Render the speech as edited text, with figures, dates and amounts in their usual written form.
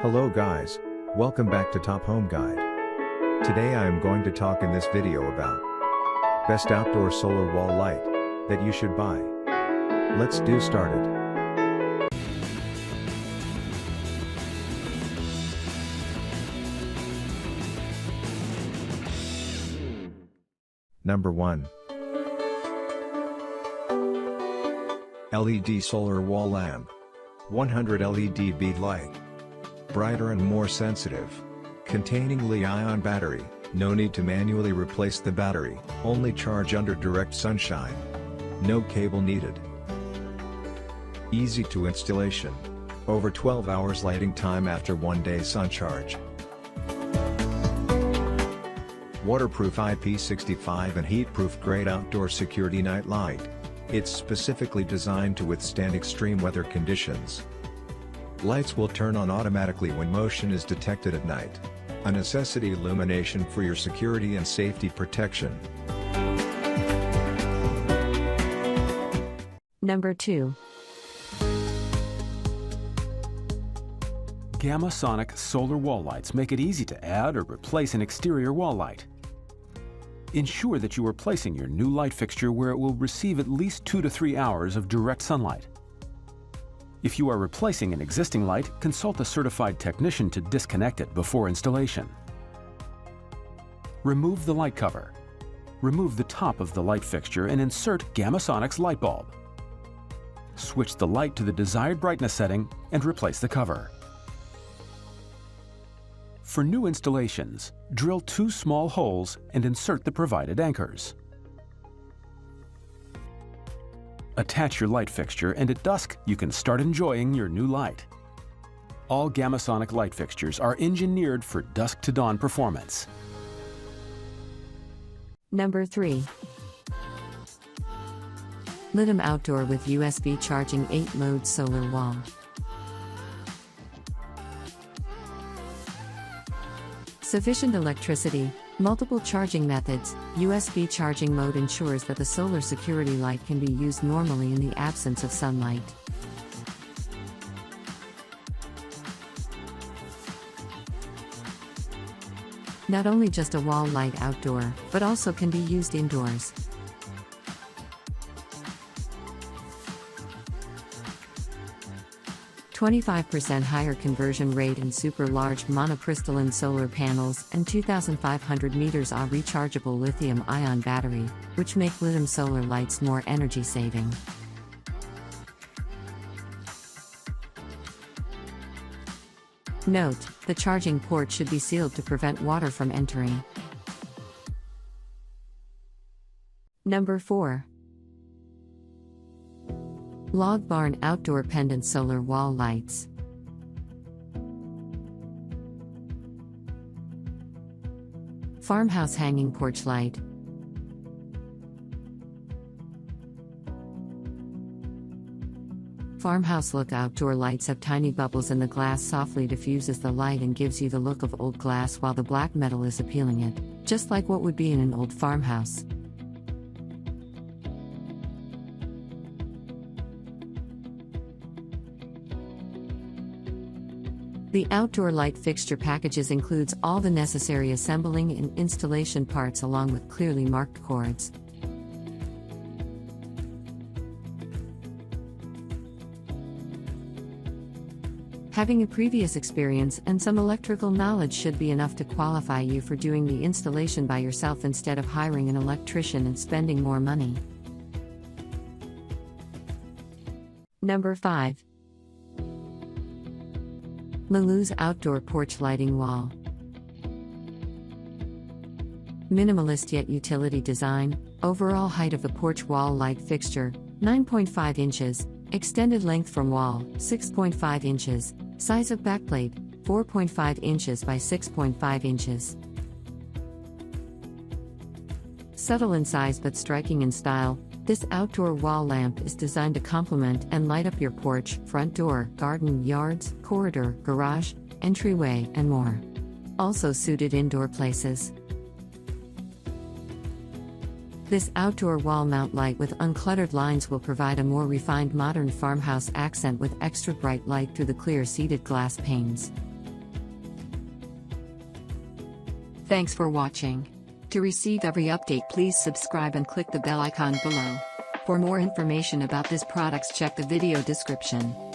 Hello guys, welcome back to Top Home Guide. Today I am going to talk in this video about best outdoor solar wall light that you should buy. Let's do started. Number 1. LED solar wall lamp. 100 LED bead light. Brighter and more sensitive. Containing Li-ion battery, no need to manually replace the battery, only charge under direct sunshine. No cable needed. Easy to installation. Over 12 hours lighting time after 1 day sun charge. Waterproof IP65 and heat-proof grade outdoor security night light. It's specifically designed to withstand extreme weather conditions. Lights will turn on automatically when motion is detected at night. A necessity illumination for your security and safety protection. Number 2. GammaSonic solar wall lights make it easy to add or replace an exterior wall light. Ensure that you are placing your new light fixture where it will receive at least 2 to 3 hours of direct sunlight. If you are replacing an existing light, consult a certified technician to disconnect it before installation. Remove the light cover. Remove the top of the light fixture and insert GammaSonic's light bulb. Switch the light to the desired brightness setting and replace the cover. For new installations, drill 2 small holes and insert the provided anchors. Attach your light fixture and at dusk you can start enjoying your new light. All GammaSonic light fixtures are engineered for dusk to dawn performance. Number 3. Litum Outdoor with USB charging 8-mode solar wall. Sufficient electricity, multiple charging methods. USB charging mode ensures that the solar security light can be used normally in the absence of sunlight. Not only just a wall light outdoor, but also can be used indoors. %25 higher conversion rate in super large monocrystalline solar panels and 2,500 meters of rechargeable lithium-ion battery, which make Litum solar lights more energy saving. Note: the charging port should be sealed to prevent water from entering. Number 4. Log Barn Outdoor Pendant Solar Wall Lights. Farmhouse Hanging Porch Light. Farmhouse look outdoor lights have tiny bubbles and the glass softly diffuses the light and gives you the look of old glass while the black metal is appealing it, just like what would be in an old farmhouse. The outdoor light fixture packages includes all the necessary assembling and installation parts along with clearly marked cords. Having a previous experience and some electrical knowledge should be enough to qualify you for doing the installation by yourself instead of hiring an electrician and spending more money. Number 5. Lulu's Outdoor Porch Lighting Wall. Minimalist yet utility design, overall height of the porch wall light fixture, 9.5 inches, extended length from wall, 6.5 inches, size of backplate, 4.5 inches by 6.5 inches. Subtle in size but striking in style, this outdoor wall lamp is designed to complement and light up your porch, front door, garden, yards, corridor, garage, entryway, and more. Also suited indoor places. This outdoor wall mount light with uncluttered lines will provide a more refined modern farmhouse accent with extra bright light through the clear seated glass panes. Thanks for watching. To receive every update, please subscribe and click the bell icon below. For more information about this products, check the video description.